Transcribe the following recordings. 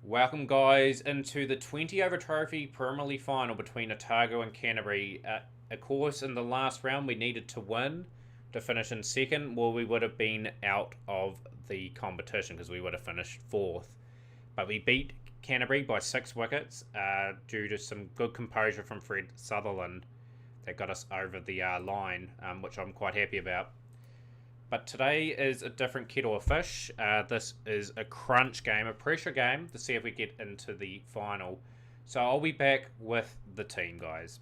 Welcome, guys, into the 20 over trophy Premier League final between Otago and Canterbury. Of course, in the last round, we needed to win to finish in second. Well, we would have been out of the competition because we would have finished fourth. But we beat Canterbury by 6 wickets due to some good composure from Fred Sutherland that got us over the line, which I'm quite happy about. But today is a different kettle of fish. This is a crunch game, a pressure game to see if we get into the final. So I'll be back with the team, guys.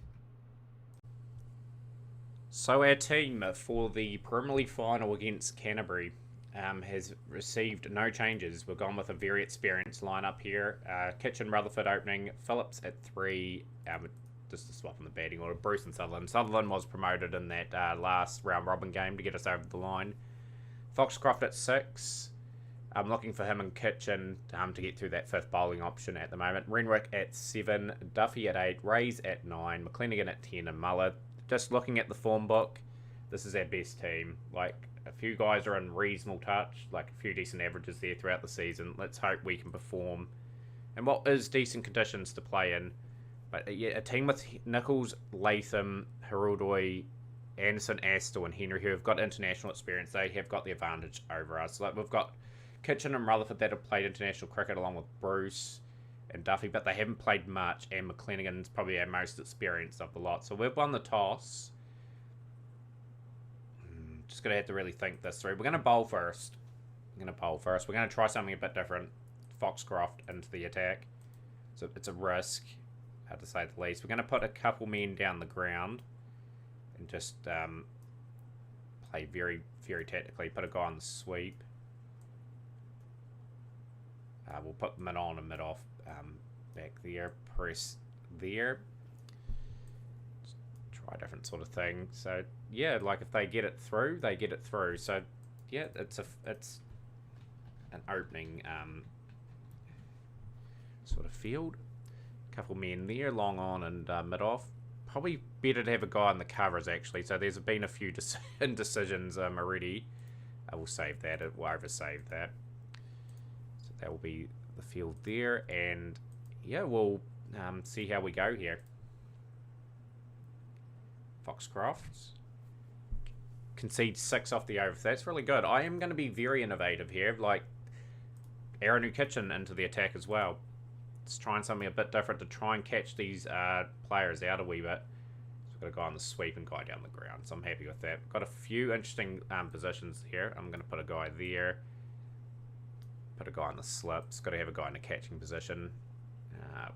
So our team for the Premier League final against Canterbury has received no changes. We've gone with a very experienced lineup here. Kitchen, Rutherford opening, Phillips at 3. Just to swap in the batting order, Bruce and Sutherland. Sutherland was promoted in that last round robin game to get us over the line. Foxcroft at 6. I'm looking for him and Kitchen to get through that fifth bowling option at the moment. Renwick at 7, Duffy at 8, Rays at 9, McClenaghan at 10, and Muller. Just looking at the form book, this is our best team. Like, a few guys are in reasonable touch, like a few decent averages there throughout the season. Let's hope we can perform in what is decent conditions to play in. But yeah, a team with Nichols, Latham, Hiruldoy, Anderson, Astle, and Henry, who have got international experience, they have got the advantage over us. Like, we've got Kitchen and Rutherford that have played international cricket along with Bruce and Duffy, but they haven't played much, and McClenaghan's probably our most experienced of the lot. So we've won the toss. Just going to have to really think this through. We're going to bowl first. We're going to try something a bit different. Foxcroft into the attack. So it's a risk, to say the least. We're going to put a couple men down the ground and just play very, very tactically. Put a guy on the sweep. We'll put mid on and mid off back there. Press there. Just try a different sort of thing. So yeah, like if they get it through, they get it through. So yeah, it's an opening sort of field. Couple men there, long on and mid off. Probably better to have a guy on the covers actually. So there's been a few indecisions already. I will save that. It will oversave that. So that will be the field there, and yeah, we'll see how we go here. Foxcroft concedes 6 off the over. That's really good. I am going to be very innovative here, like Aaron Kitchen into the attack as well. It's trying something a bit different to try and catch these players out a wee bit. So we've got a guy on the sweep and guy down the ground, so I'm happy with that. Got a few interesting positions here. I'm going to put a guy there. Put a guy on the slips. Got to have a guy in a catching position.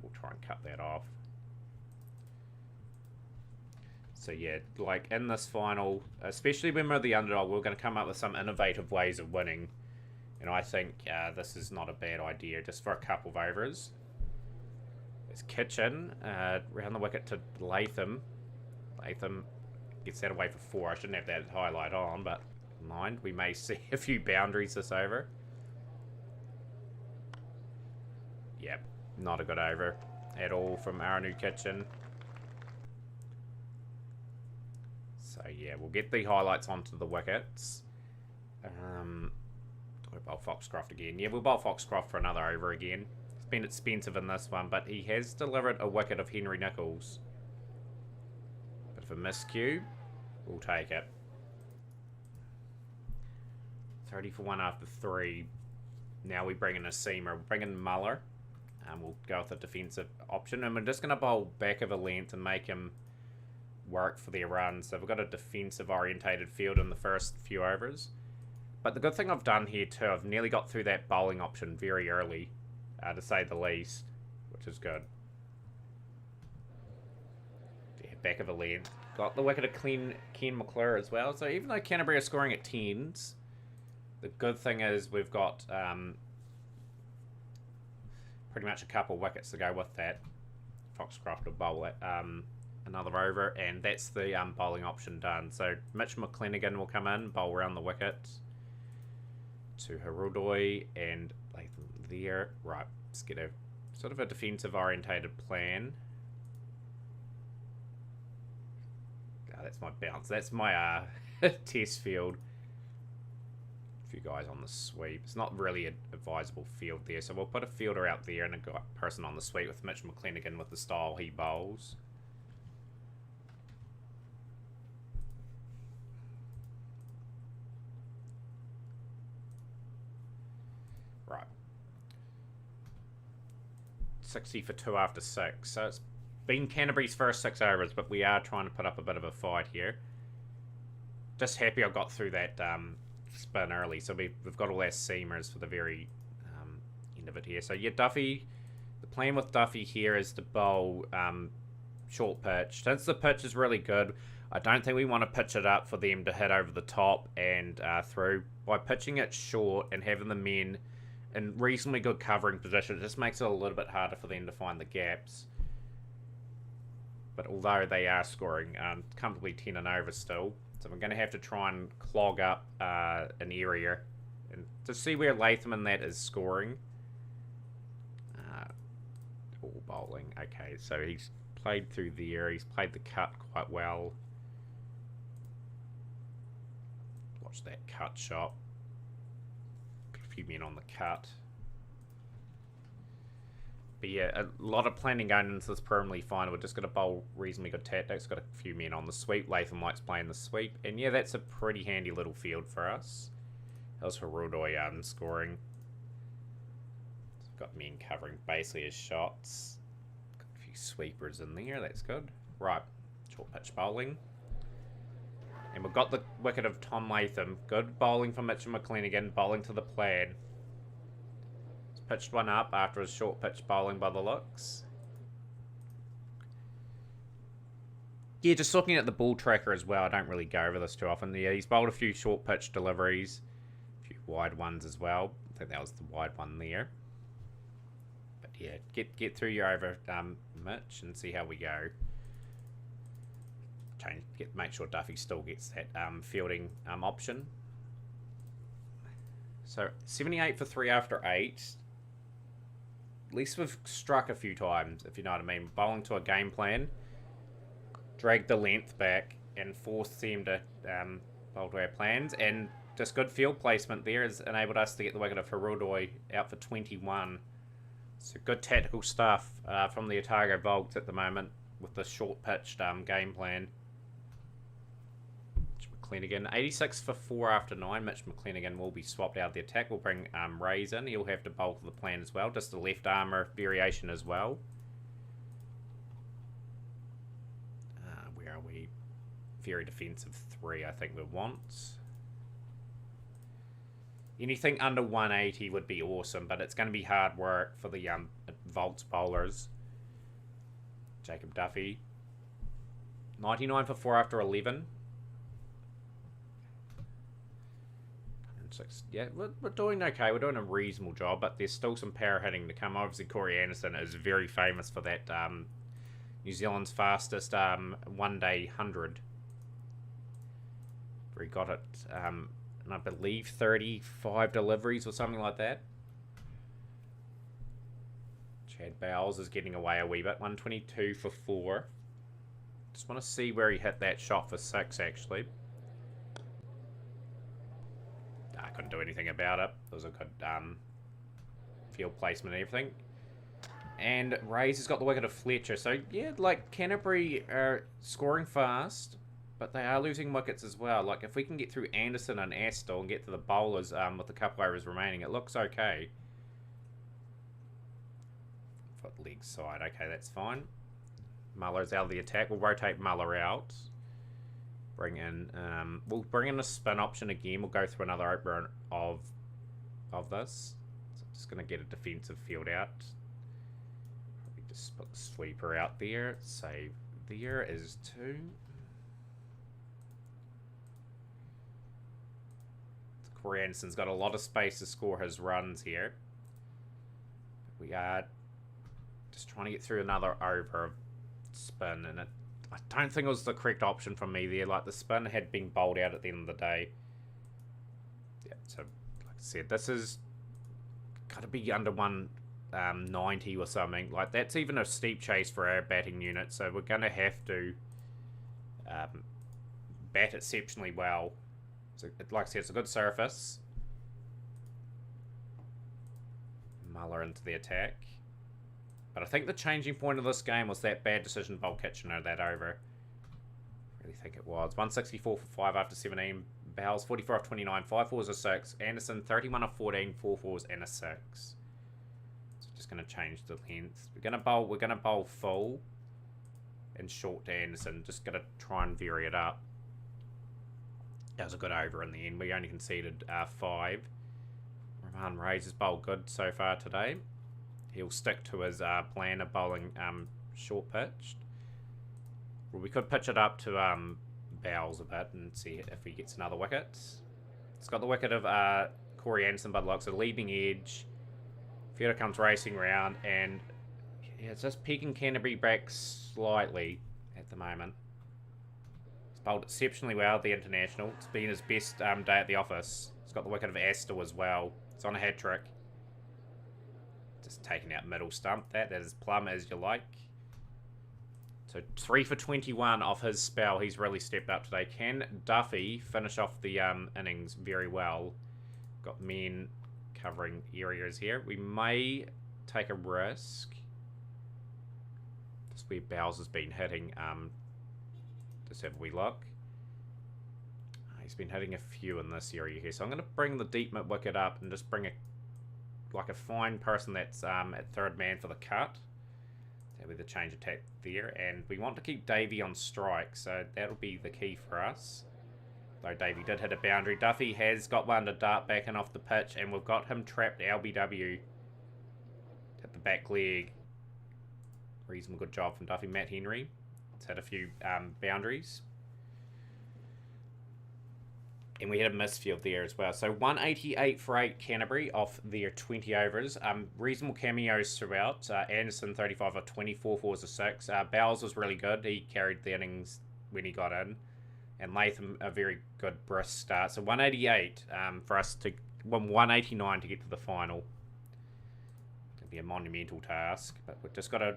We'll try and cut that off. So yeah, like in this final, especially when we're the underdog, we're going to come up with some innovative ways of winning. And I think this is not a bad idea, just for a couple of overs. Kitchen, round the wicket to Latham. Latham gets that away for 4. I shouldn't have that highlight on, but mind, we may see a few boundaries this over. Yep, not a good over at all from Aranu Kitchen. So yeah, we'll get the highlights onto the wickets. Do I bowl Foxcroft again? Yeah, we'll bowl Foxcroft for another over again. Been expensive in this one, but he has delivered a wicket of Henry Nichols. Bit of a miscue. We'll take it. 30 for 1 after 3. Now we bring in a seamer. We'll bring in Muller. We'll go with a defensive option. And we're just going to bowl back of a length and make him work for their run. So we've got a defensive orientated field in the first few overs. But the good thing I've done here too, I've nearly got through that bowling option very early. To say the least, which is good. Yeah, back of a length. Got the wicket of Ken McClure as well. So even though Canterbury are scoring at 10s, the good thing is we've got pretty much a couple of wickets to go with that. Foxcroft will bowl at another over, and that's the bowling option done. So Mitch McClenaghan will come in, bowl around the wicket to Hiruldoy and Latham there. Right, let's get a sort of a defensive orientated plan. Oh, that's my bounce. That's my test field. few guys on the sweep. It's not really an advisable field there, so we'll put a fielder out there and a person on the sweep with Mitch McClenaghan with the style he bowls. Right. 60 for 2 after 6. So it's been Canterbury's first 6 overs, but we are trying to put up a bit of a fight here. Just happy I got through that spin early. So we've got all our seamers for the very end of it here. So yeah, Duffy, the plan with Duffy here is to bowl short pitch. Since the pitch is really good, I don't think we want to pitch it up for them to hit over the top and through. By pitching it short and having the men in reasonably good covering position, it just makes it a little bit harder for them to find the gaps. But although they are scoring comfortably 10 and over still, so we're going to have to try and clog up an area and to see where Latham and that is scoring. All bowling. Okay, so he's played through there. He's played the cut quite well. Watch that cut shot. Got a few men on the cut. But yeah, a lot of planning going into this Premier League final. We're just going to bowl reasonably good tactics. Got a few men on the sweep. Latham likes playing the sweep. And yeah, that's a pretty handy little field for us. That was for Rudoy scoring. Got men covering basically his shots. Got a few sweepers in there. That's good. Right. Short pitch bowling. And we've got the wicket of Tom Latham. Good bowling from Mitchell McClenaghan. Bowling to the plan. Pitched one up after his short pitch bowling by the looks. Yeah, just looking at the ball tracker as well, I don't really go over this too often. Yeah, he's bowled a few short pitch deliveries, a few wide ones as well. I think that was the wide one there. But yeah, get through your over, Mitch, and see how we go. Make sure Duffy still gets that fielding option. So 78 for 3 after 8. At least we've struck a few times, if you know what I mean. Bowling to a game plan, dragged the length back, and forced them to bowl to our plans. And just good field placement there has enabled us to get the wicket of Harudoy out for 21. So good tactical stuff from the Otago Volks at the moment with the short pitched game plan. McClenaghan, 86 for 4 after 9. Mitch McClenaghan will be swapped out of the attack. We'll bring Rays in. He'll have to bowl to the plan as well. Just a left armour variation as well. Where are we? Very defensive 3, I think we want. Anything under 180 would be awesome, but it's going to be hard work for the Volts bowlers. Jacob Duffy, 99 for 4 after 11. Yeah, we're doing okay. We're doing a reasonable job, but there's still some power hitting to come. Obviously, Corey Anderson is very famous for that New Zealand's fastest one-day 100. Where he got it, and I believe 35 deliveries or something like that. Chad Bowles is getting away a wee bit. 122 for 4. Just want to see where he hit that shot for 6, actually. I couldn't do anything about it. It was a good field placement and everything. And Rays has got the wicket of Fletcher. So, yeah, like, Canterbury are scoring fast, but they are losing wickets as well. Like, if we can get through Anderson and Astle and get to the bowlers with a couple overs remaining, it looks okay. Foot leg side. Okay, that's fine. Muller's out of the attack. We'll rotate Muller out. Bring in, we'll bring in a spin option again. We'll go through another opener of this. So I'm just going to get a defensive field out. Probably just put the sweeper out there. Save there is 2. Corey Anderson's got a lot of space to score his runs here. We are just trying to get through another over of spin, and I don't think it was the correct option from me there. Like, the spin had been bowled out at the end of the day. Yeah, so, like I said, this is got to be under 190 or something. Like, that's even a steep chase for our batting unit, so we're going to have to bat exceptionally well. So, like I said, it's a good surface. Muller into the attack. But I think the changing point of this game was that bad decision by Kitchener, that over. I really think it was. 164 for 5 after 17. Bowles 44 off 29, 5 fours, a 6. Anderson 31 off 14, 4 fours and a 6. So just going to change the length. We're going to bowl full and short to Anderson. Just going to try and vary it up. That was a good over in the end. We only conceded 5. Roman Ray's has bowled good so far today. He'll stick to his plan of bowling short pitched. Well, we could pitch it up to Bowles a bit and see if he gets another wicket. It's got the wicket of Corey Anderson by the looks of the leading edge. Fielder comes racing round and yeah, it's just peeking Canterbury back slightly at the moment. He's bowled exceptionally well at the international. It's been his best day at the office. He's got the wicket of Astor as well. It's on a hat trick. Just taking out middle stump. That is plumb as you like. So 3 for 21 off his spell. He's really stepped up today. Can Duffy finish off the innings very well? Got men covering areas here. We may take a risk. Just where Bowles has been hitting. Just have a wee look. He's been hitting a few in this area here. So I'm going to bring the deep mid wicket up and just bring a fine person that's at third man for the cut. With the change attack there, and we want to keep Davey on strike, so that'll be the key for us. Though Davey did hit a boundary. Duffy has got one to dart back and off the pitch, and we've got him trapped LBW. Hit the back leg. Reasonable good job from Duffy. Matt Henry. It's had a few boundaries. And we had a misfield there as well. So 188 for 8 Canterbury off their 20 overs. Reasonable cameos throughout. Anderson 35 of 24 fours a 6. Bowles was really good. He carried the innings when he got in. And Latham a very good brisk start. So 188 for us to 189 to get to the final. It'll be a monumental task, but we've just got to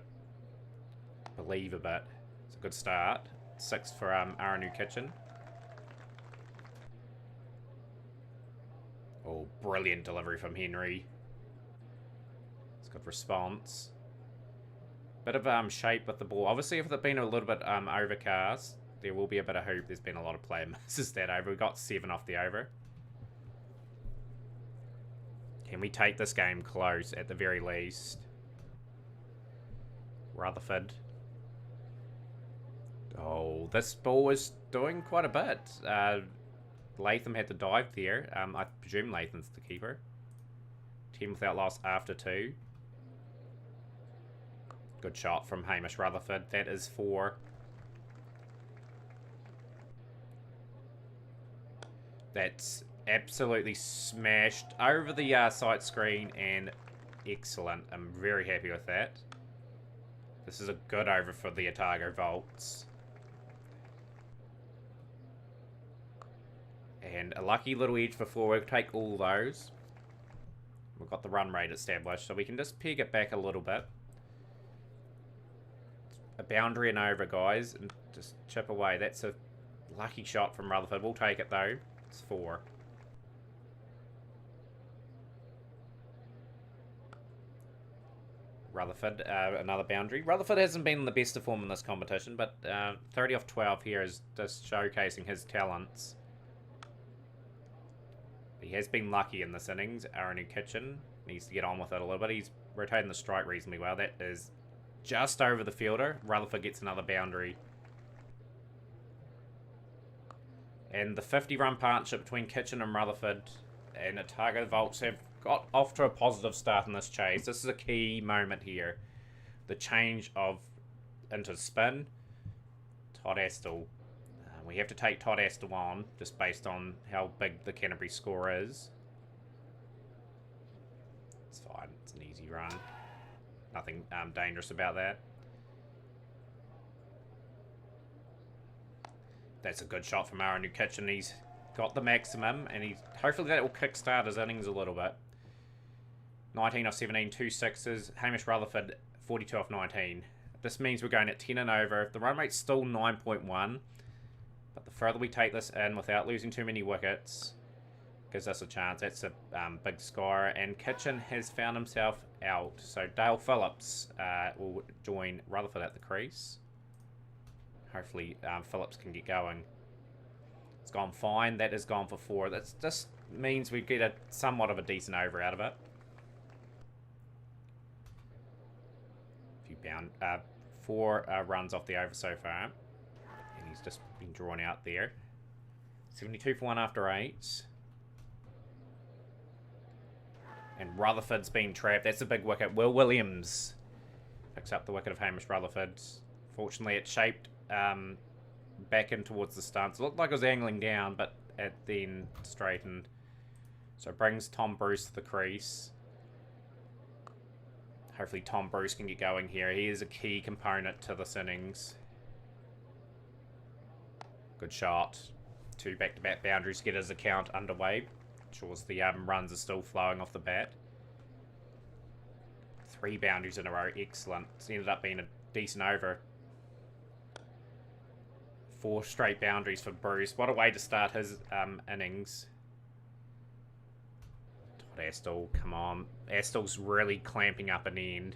believe a bit. It's a good start. 6 for Aranu Kitchen. Oh, brilliant delivery from Henry. It's good response. Bit of shape with the ball. Obviously, if it's been a little bit overcast, there will be a bit of hoop. There's been a lot of player misses that over. We got 7 off the over. Can we take this game close at the very least? Rutherford. Oh, this ball was doing quite a bit. Latham had to dive there. I presume Latham's the keeper. 10 without loss after 2. Good shot from Hamish Rutherford. That is 4. That's absolutely smashed over the sight screen and excellent. I'm very happy with that. This is a good over for the Otago Volts. And a lucky little edge for 4. We'll take all those. We've got the run rate established, so we can just peg it back a little bit. A boundary and over, guys, and just chip away. That's a lucky shot from Rutherford. We'll take it, though. It's 4. Rutherford, another boundary. Rutherford hasn't been in the best of form in this competition, but 30 off 12 here is just showcasing his talents. He has been lucky in this innings. Aranu Kitchen needs to get on with it a little bit. He's rotating the strike reasonably well. That is just over the fielder. Rutherford gets another boundary. And the 50-run partnership between Kitchen and Rutherford and Otago Volts have got off to a positive start in this chase. This is a key moment here. The change into spin. Todd Astle. We have to take Todd Astle on, just based on how big the Canterbury score is. It's fine. It's an easy run. Nothing dangerous about that. That's a good shot from Aranu Kitchen. He's got the maximum, and hopefully that will kickstart his innings a little bit. 19 off 17, 2 sixes. Hamish Rutherford, 42 off 19. This means we're going at 10 and over. The run rate's still 9.1. But the further we take this in without losing too many wickets, gives us a chance. That's a big score. And Kitchen has found himself out. So Dale Phillips will join Rutherford at the crease. Hopefully Phillips can get going. It's gone fine. That has gone for 4. That just means we get a somewhat of a decent over out of it. Few 4 runs off the over so far. And he's just been drawn out there. 72 for 1 after 8. And Rutherford's been trapped. That's a big wicket. Will Williams picks up the wicket of Hamish Rutherford. Fortunately, it shaped back in towards the stumps. It looked like it was angling down, but it then straightened. So it brings Tom Bruce to the crease. Hopefully Tom Bruce can get going here. He is a key component to this innings. Good shot. 2 back-to-back boundaries to get his account underway. Ensures the runs are still flowing off the bat. 3 boundaries in a row. Excellent. It's ended up being a decent over. 4 straight boundaries for Bruce. What a way to start his innings. Todd Astle, come on. Astle's really clamping up an end.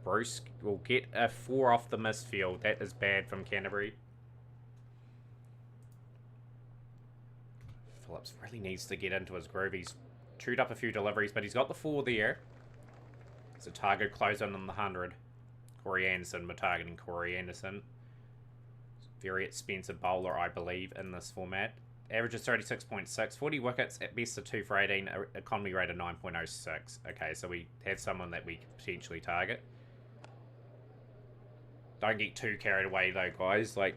Bruce will get a 4 off the misfield. That is bad from Canterbury. Phillips really needs to get into his groove. He's chewed up a few deliveries, but he's got the 4 there. So Otago close in on the 100. Corey Anderson, we're targeting Corey Anderson. Very expensive bowler, I believe, in this format. Average is 36.6. 40 wickets, at best a 2 for 18. Economy rate of 9.06. Okay, so we have someone that we could potentially target. Don't get too carried away, though, guys. Like,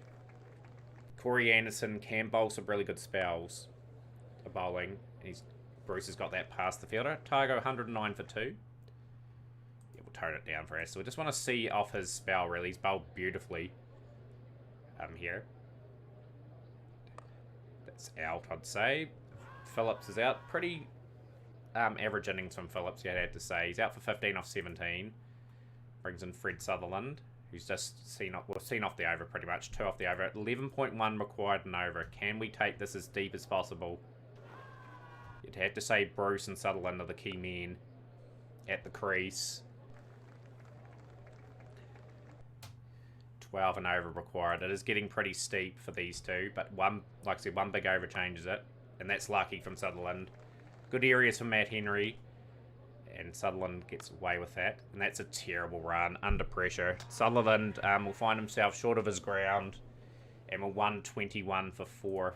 Corey Anderson can bowl some really good spells. Bowling. Bruce has got that past the fielder. Otago 109 for 2. Yeah, we'll tone it down for us. So we just want to see off his spell, really. He's bowled beautifully here. That's out, I'd say. Phillips is out. Pretty average innings from Phillips, I'd have to say. He's out for 15 off 17. Brings in Fred Sutherland, who's just seen off the over pretty much. 2 off the over. 11.1 required an over. Can we take this as deep as possible? You'd have to say Bruce and Sutherland are the key men at the crease. 12 and over required. It is getting pretty steep for these two, but like I said, one big over changes it, and that's lucky from Sutherland. Good areas for Matt Henry, and Sutherland gets away with that, and that's a terrible run under pressure. Sutherland will find himself short of his ground, and we're 121 for 4.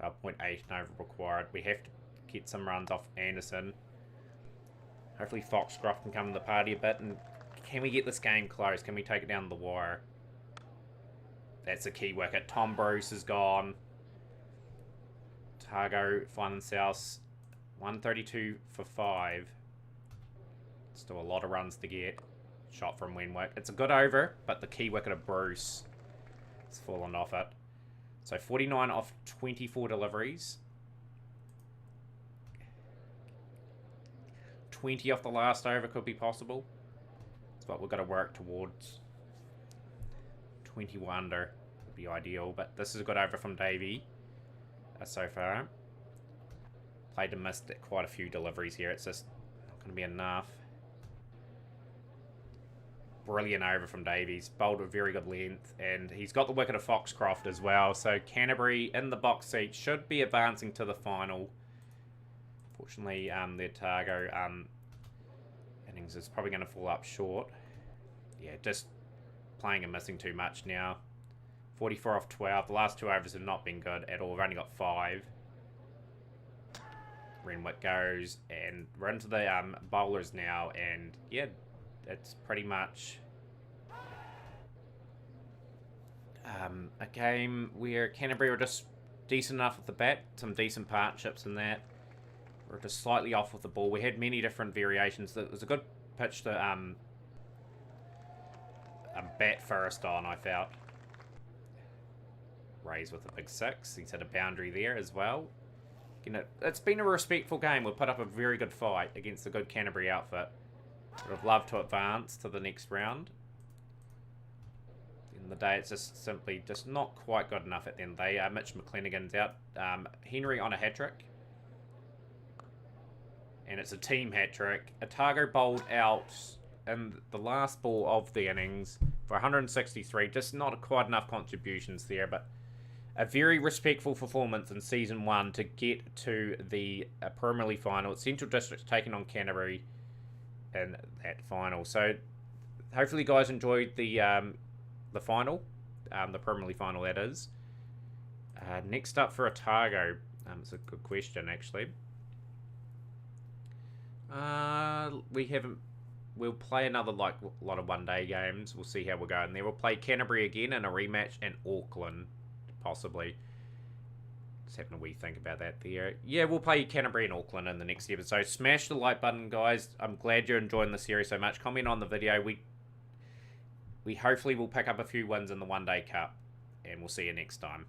12.8 and over required. We have to get some runs off Anderson. Hopefully Foxcroft can come to the party a bit, and can we get this game close? Can we take it down the wire? That's a key wicket. Tom Bruce is gone. Otago find themselves 132 for 5. Still a lot of runs to get. Shot from Wenwick. It's a good over, but the key wicket of Bruce has fallen off it. So 49 off 24 deliveries. 20 off the last over could be possible. That's what we've got to work towards. 20 under would be ideal, but this is a good over from Davey so far. Played and missed quite a few deliveries here. It's just not going to be enough. Brilliant over from Davies. Bowled with very good length, and he's got the wicket of Foxcroft as well. So Canterbury in the box seat should be advancing to the final. Fortunately, the Otago innings is probably going to fall up short. Yeah, just playing and missing too much now. 44 off 12. The last 2 overs have not been good at all. We've only got 5. Renwick goes, and we're into the bowlers now, and yeah, it's pretty much a game where Canterbury were just decent enough with the bat, some decent partnerships in that. We're just slightly off with the ball. We had many different variations. It was a good pitch to bat first on, I felt. Rays with a big 6. He's had a boundary there as well. You know, it's been a respectful game. We've put up a very good fight against a good Canterbury outfit. Would have loved to advance to the next round. in the day. It's just simply just not quite good enough at the end of the day. Mitch McClenaghan's out. Henry on a hat-trick. And it's a team hat-trick. Otago bowled out in the last ball of the innings for 163. Just not quite enough contributions there, but a very respectful performance in Season 1 to get to the Premier League final. Central District's taking on Canterbury in that final. So hopefully you guys enjoyed the final, the Premier League final that is. Next up for Otago, it's a good question actually. We'll play another lot of one-day games. We'll see how we're going there. We'll play Canterbury again in a rematch, and Auckland possibly. Just having a wee think about that there. Yeah, we'll play Canterbury and Auckland in the next episode. Smash the like button, guys. I'm glad you're enjoying the series so much. Comment on the video. We hopefully will pick up a few wins in the One Day Cup, and we'll see you next time.